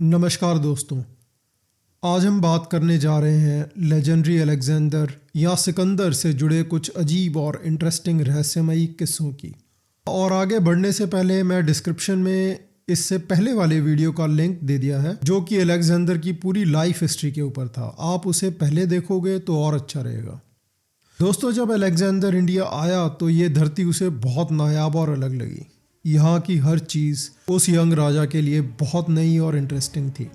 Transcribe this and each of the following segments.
नमस्कार दोस्तों। आज हम बात करने जा रहे हैं लेजेंडरी अलेक्जेंडर या सिकंदर से जुड़े कुछ अजीब और इंटरेस्टिंग रहस्यमयी किस्सों की। और आगे बढ़ने से पहले मैं डिस्क्रिप्शन में इससे पहले वाले वीडियो का लिंक दे दिया है जो कि अलेक्जेंडर की पूरी लाइफ हिस्ट्री के ऊपर था। आप उसे पहले देखोगे तो और अच्छा रहेगा। दोस्तों, जब अलेक्जेंडर इंडिया आया तो ये धरती उसे बहुत नायाब और अलग लगी। यहाँ की हर चीज़ उस यंग राजा के लिए बहुत नई और इंटरेस्टिंग थी।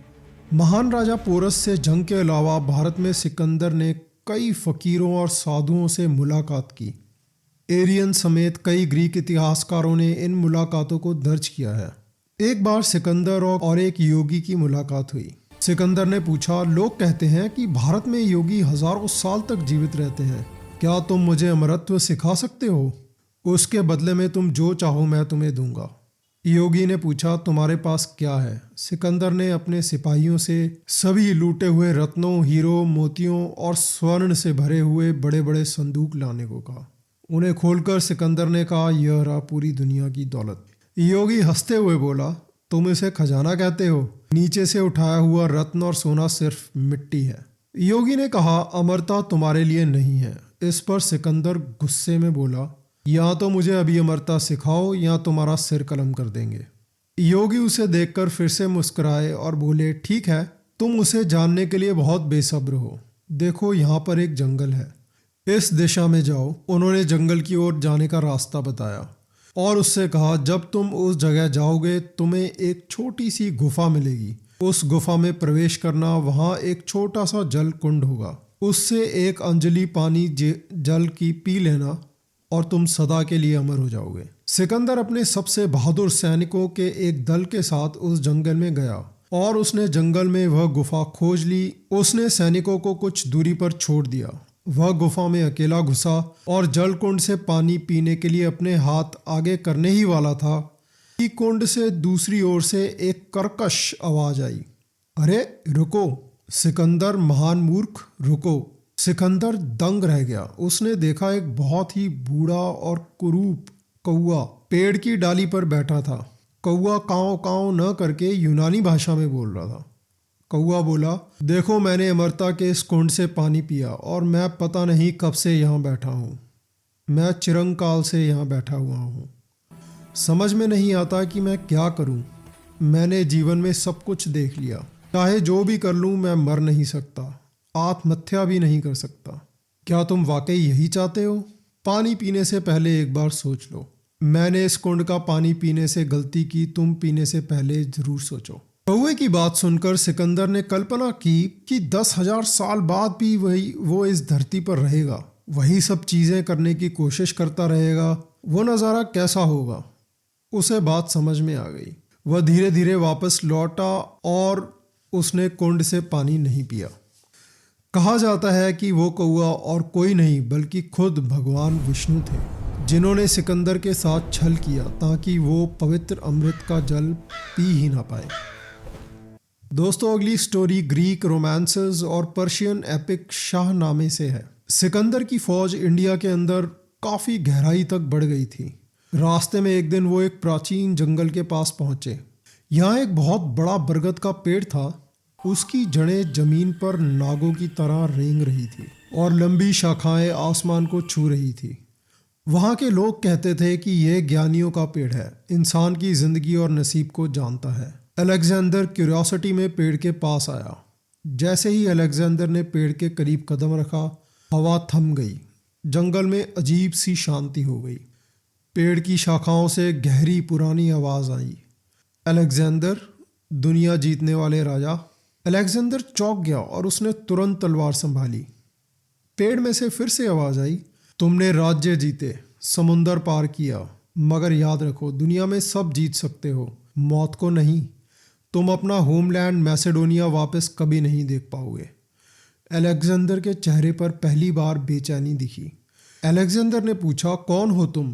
महान राजा पोरस से जंग के अलावा भारत में सिकंदर ने कई फकीरों और साधुओं से मुलाकात की। एरियन समेत कई ग्रीक इतिहासकारों ने इन मुलाकातों को दर्ज किया है। एक बार सिकंदर और एक योगी की मुलाकात हुई। सिकंदर ने पूछा, लोग कहते हैं कि भारत में योगी हजारों साल तक जीवित रहते हैं, क्या तुम मुझे अमरत्व सिखा सकते हो? उसके बदले में तुम जो चाहो मैं तुम्हें दूंगा। योगी ने पूछा, तुम्हारे पास क्या है? सिकंदर ने अपने सिपाहियों से सभी लूटे हुए रत्नों, हीरो, मोतियों और स्वर्ण से भरे हुए बड़े बड़े संदूक लाने को कहा। उन्हें खोलकर सिकंदर ने कहा, यह रहा पूरी दुनिया की दौलत। योगी हंसते हुए बोला, तुम इसे खजाना कहते हो? नीचे से उठाया हुआ रत्न और सोना सिर्फ मिट्टी है। योगी ने कहा, अमरता तुम्हारे लिए नहीं है। इस पर सिकंदर गुस्से में बोला, या तो मुझे अभी अमरता सिखाओ या तुम्हारा सिर कलम कर देंगे। योगी उसे देखकर फिर से मुस्कुराए और बोले, ठीक है, तुम उसे जानने के लिए बहुत बेसब्र हो। देखो, यहाँ पर एक जंगल है, इस दिशा में जाओ। उन्होंने जंगल की ओर जाने का रास्ता बताया और उससे कहा, जब तुम उस जगह जाओगे तुम्हें एक छोटी सी गुफा मिलेगी। उस गुफा में प्रवेश करना, वहाँ एक छोटा सा जल कुंड होगा। उससे एक अंजलि पानी जल की पी लेना और तुम सदा के लिए अमर हो जाओगे। सिकंदर अपने सबसे बहादुर सैनिकों के एक दल के साथ उस जंगल में गया और उसने जंगल में वह गुफा खोज ली। उसने सैनिकों को कुछ दूरी पर छोड़ दिया। वह गुफा में अकेला घुसा और जल कुंड से पानी पीने के लिए अपने हाथ आगे करने ही वाला था कि कुंड से दूसरी ओर से एक कर्कश आवाज आई, अरे रुको सिकंदर महान मूर्ख, रुको। सिकंदर दंग रह गया। उसने देखा एक बहुत ही बूढ़ा और कुरूप कौआ पेड़ की डाली पर बैठा था। कौआ काँव काँव न करके यूनानी भाषा में बोल रहा था। कौआ बोला, देखो, मैंने अमरता के इस कुंड से पानी पिया और मैं पता नहीं कब से यहाँ बैठा हूँ। मैं चिरंकाल से यहाँ बैठा हुआ हूँ। समझ में नहीं आता कि मैं क्या करूँ। मैंने जीवन में सब कुछ देख लिया। चाहे जो भी कर लूँ मैं मर नहीं सकता, आत्महत्या भी नहीं कर सकता। क्या तुम वाकई यही चाहते हो? पानी पीने से पहले एक बार सोच लो। मैंने इस कुंड का पानी पीने से गलती की, तुम पीने से पहले जरूर सोचो। कौवे की बात सुनकर सिकंदर ने कल्पना की कि 10,000 साल बाद भी वो इस धरती पर रहेगा, वही सब चीजें करने की कोशिश करता रहेगा। वो नज़ारा कैसा होगा? उसे बात समझ में आ गई। वह धीरे धीरे वापस लौटा और उसने कुंड से पानी नहीं पिया। कहा जाता है कि वो कौआ और कोई नहीं बल्कि खुद भगवान विष्णु थे, जिन्होंने सिकंदर के साथ छल किया ताकि वो पवित्र अमृत का जल पी ही ना पाए। दोस्तों, अगली स्टोरी ग्रीक रोमांसेस और पर्शियन एपिक शाहनामे से है। सिकंदर की फौज इंडिया के अंदर काफ़ी गहराई तक बढ़ गई थी। रास्ते में एक दिन वो एक प्राचीन जंगल के पास पहुंचे। यहाँ एक बहुत बड़ा बरगद का पेड़ था। उसकी जड़ें जमीन पर नागों की तरह रेंग रही थी और लंबी शाखाएं आसमान को छू रही थी। वहाँ के लोग कहते थे कि यह ज्ञानियों का पेड़ है, इंसान की जिंदगी और नसीब को जानता है। अलेक्जेंडर क्यूरियोसिटी में पेड़ के पास आया। जैसे ही अलेक्जेंडर ने पेड़ के करीब कदम रखा, हवा थम गई। जंगल में अजीब सी शांति हो गई। पेड़ की शाखाओं से गहरी पुरानी आवाज़ आई, अलेक्जेंडर, दुनिया जीतने वाले राजा। अलेक्जेंडर चौंक गया और उसने तुरंत तलवार संभाली। पेड़ में से फिर से आवाज़ आई, तुमने राज्य जीते, समुंदर पार किया, मगर याद रखो, दुनिया में सब जीत सकते हो, मौत को नहीं। तुम अपना होमलैंड मैसेडोनिया वापस कभी नहीं देख पाओगे। अलेक्जेंडर के चेहरे पर पहली बार बेचैनी दिखी। अलेक्जेंडर ने पूछा, कौन हो तुम?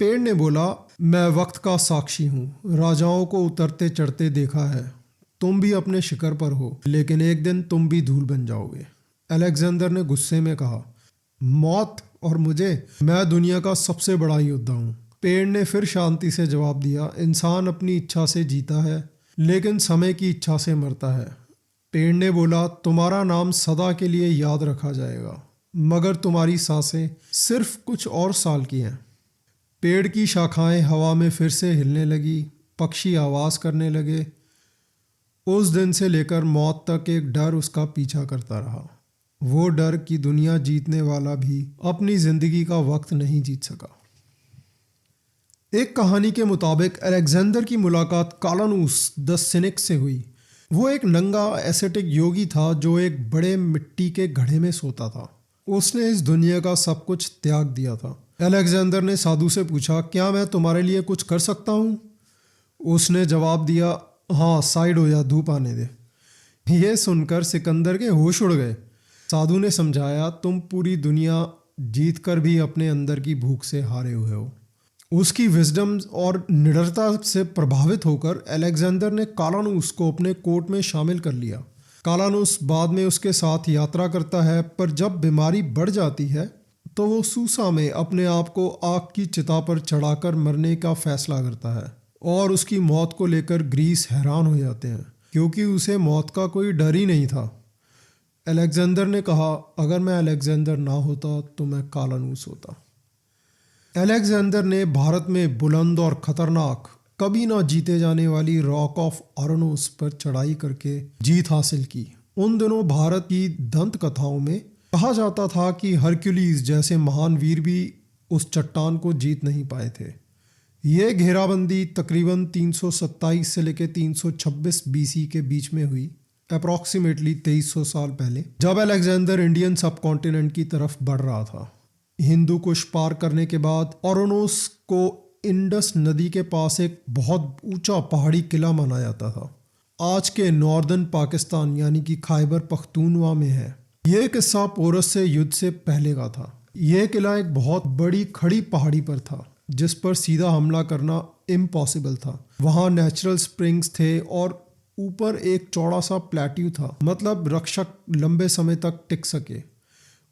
पेड़ ने बोला, मैं वक्त का साक्षी हूँ, राजाओं को उतरते चढ़ते देखा है। तुम भी अपने शिखर पर हो, लेकिन एक दिन तुम भी धूल बन जाओगे। अलेक्जेंडर ने गुस्से में कहा, मौत और मुझे? मैं दुनिया का सबसे बड़ा योद्धा हूँ। पेड़ ने फिर शांति से जवाब दिया, इंसान अपनी इच्छा से जीता है, लेकिन समय की इच्छा से मरता है। पेड़ ने बोला, तुम्हारा नाम सदा के लिए याद रखा जाएगा, मगर तुम्हारी सांसें सिर्फ कुछ और साल की हैं। पेड़ की शाखाएं हवा में फिर से हिलने लगी, पक्षी आवाज़ करने लगे। उस दिन से लेकर मौत तक एक डर उसका पीछा करता रहा। वो डर कि दुनिया जीतने वाला भी अपनी जिंदगी का वक्त नहीं जीत सका। एक कहानी के मुताबिक अलेक्जेंडर की मुलाकात कालानूस द सिनिक से हुई। वो एक नंगा एसेटिक योगी था जो एक बड़े मिट्टी के घड़े में सोता था। उसने इस दुनिया का सब कुछ त्याग दिया था। अलेक्जेंडर ने साधु से पूछा, क्या मैं तुम्हारे लिए कुछ कर सकता हूँ? उसने जवाब दिया, हाँ, साइड हो जा, धूप आने दे। यह सुनकर सिकंदर के होश उड़ गए। साधु ने समझाया, तुम पूरी दुनिया जीत कर भी अपने अंदर की भूख से हारे हुए हो। उसकी विजडम और निडरता से प्रभावित होकर अलेक्जेंडर ने कालानूस को अपने कोर्ट में शामिल कर लिया। कालानूस बाद में उसके साथ यात्रा करता है, पर जब बीमारी बढ़ जाती है तो वो सूसा में अपने आप को आग की चिता पर चढ़ाकर मरने का फैसला करता है। और उसकी मौत को लेकर ग्रीस हैरान हो जाते हैं, क्योंकि उसे मौत का कोई डर ही नहीं था। अलेक्जेंडर ने कहा, अगर मैं अलेक्जेंडर ना होता तो मैं कालानूस होता। अलेक्जेंडर ने भारत में बुलंद और खतरनाक, कभी ना जीते जाने वाली रॉक ऑफ ऑरोनोस पर चढ़ाई करके जीत हासिल की। उन दिनों भारत की दंत कथाओं में कहा जाता था कि हरक्यूलिस जैसे महान वीर भी उस चट्टान को जीत नहीं पाए थे। ये घेराबंदी तकरीबन 327 से लेकर 326 बीसी के बीच में हुई, अप्रॉक्सीमेटली 2300 साल पहले, जब अलेक्जेंडर इंडियन सब कॉन्टिनेंट की तरफ बढ़ रहा था। हिंदू कुश पार करने के बाद ऑरोनोस को इंडस नदी के पास एक बहुत ऊंचा पहाड़ी किला माना जाता था। आज के नॉर्दर्न पाकिस्तान यानी कि खैबर पख्तूनवा में है। यह किस्सा पोरस से युद्ध से पहले का था। यह किला एक बहुत बड़ी खड़ी पहाड़ी पर था जिस पर सीधा हमला करना इम्पॉसिबल था। वहाँ नेचुरल स्प्रिंग्स थे और ऊपर एक चौड़ा सा प्लेट्यू था, मतलब रक्षक लंबे समय तक टिक सके।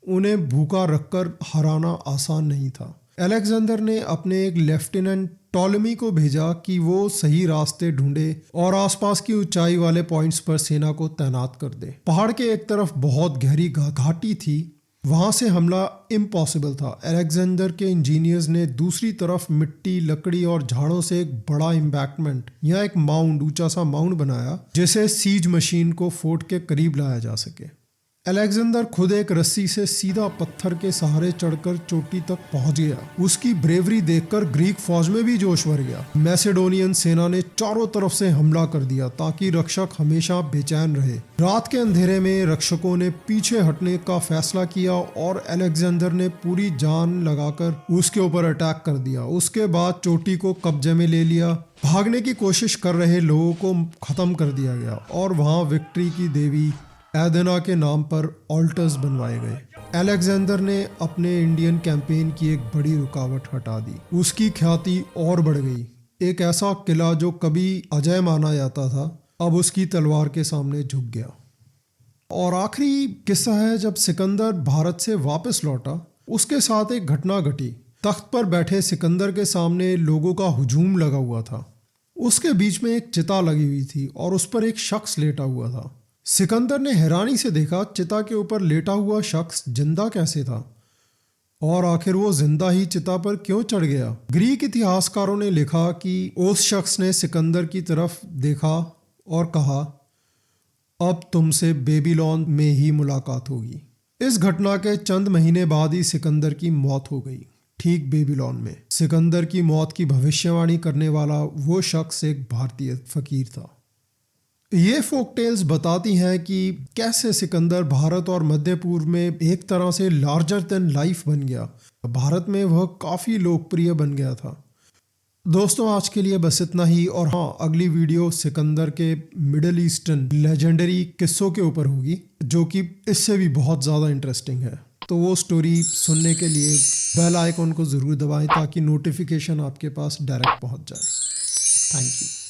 उन्हें भूखा रखकर हराना आसान नहीं था। अलेक्जेंडर ने अपने एक लेफ्टिनेंट टॉलेमी को भेजा कि वो सही रास्ते ढूंढे और आसपास की ऊंचाई वाले पॉइंट्स पर सेना को तैनात कर दे। पहाड़ के एक तरफ बहुत गहरी घाटी थी, वहां से हमला इम्पॉसिबल था। अलेक्जेंडर के इंजीनियर्स ने दूसरी तरफ मिट्टी, लकड़ी और झाड़ों से एक बड़ा एम्बैंकमेंट या एक माउंड, ऊंचा सा माउंड बनाया जिसे सीज मशीन को फोर्ट के करीब लाया जा सके। अलेक्जेंडर खुद एक रस्सी से सीधा पत्थर के सहारे चढ़कर चोटी तक पहुंच गया। उसकी ब्रेवरी देखकर ग्रीक फौज में भी जोश भर गया। मैसेडोनियन सेना ने चारों तरफ से हमला कर दिया ताकि रक्षक हमेशा बेचैन रहे। रात के अंधेरे में रक्षकों ने पीछे हटने का फैसला किया और अलेक्जेंडर ने पूरी जान लगाकर उसके ऊपर अटैक कर दिया। उसके बाद चोटी को कब्जे में ले लिया। भागने की कोशिश कर रहे लोगों को खत्म कर दिया गया और वहां विक्ट्री की देवी एथेना के नाम पर ऑल्टर्स बनवाए गए। अलेक्जेंडर ने अपने इंडियन कैंपेन की एक बड़ी रुकावट हटा दी। उसकी ख्याति और बढ़ गई। एक ऐसा किला जो कभी अजय माना जाता था, अब उसकी तलवार के सामने झुक गया। और आखिरी किस्सा है, जब सिकंदर भारत से वापस लौटा, उसके साथ एक घटना घटी। तख्त पर बैठे सिकंदर के सामने लोगों का हुजूम लगा हुआ था। उसके बीच में एक चिता लगी हुई थी और उस पर एक शख्स लेटा हुआ था। सिकंदर ने हैरानी से देखा, चिता के ऊपर लेटा हुआ शख्स जिंदा कैसे था और आखिर वो जिंदा ही चिता पर क्यों चढ़ गया। ग्रीक इतिहासकारों ने लिखा कि उस शख्स ने सिकंदर की तरफ देखा और कहा, अब तुमसे बेबीलोन में ही मुलाकात होगी। इस घटना के चंद महीने बाद ही सिकंदर की मौत हो गई, ठीक बेबीलोन में। सिकंदर की मौत की भविष्यवाणी करने वाला वो शख्स एक भारतीय फकीर था। ये फोक टेल्स बताती हैं कि कैसे सिकंदर भारत और मध्य पूर्व में एक तरह से लार्जर देन लाइफ बन गया। भारत में वह काफ़ी लोकप्रिय बन गया था। दोस्तों, आज के लिए बस इतना ही। और हाँ, अगली वीडियो सिकंदर के मिडल ईस्टर्न लेजेंडरी किस्सों के ऊपर होगी, जो कि इससे भी बहुत ज़्यादा इंटरेस्टिंग है। तो वो स्टोरी सुनने के लिए बेल आइकॉन को ज़रूर दबाएं ताकि नोटिफिकेशन आपके पास डायरेक्ट पहुंच जाए। Thank you.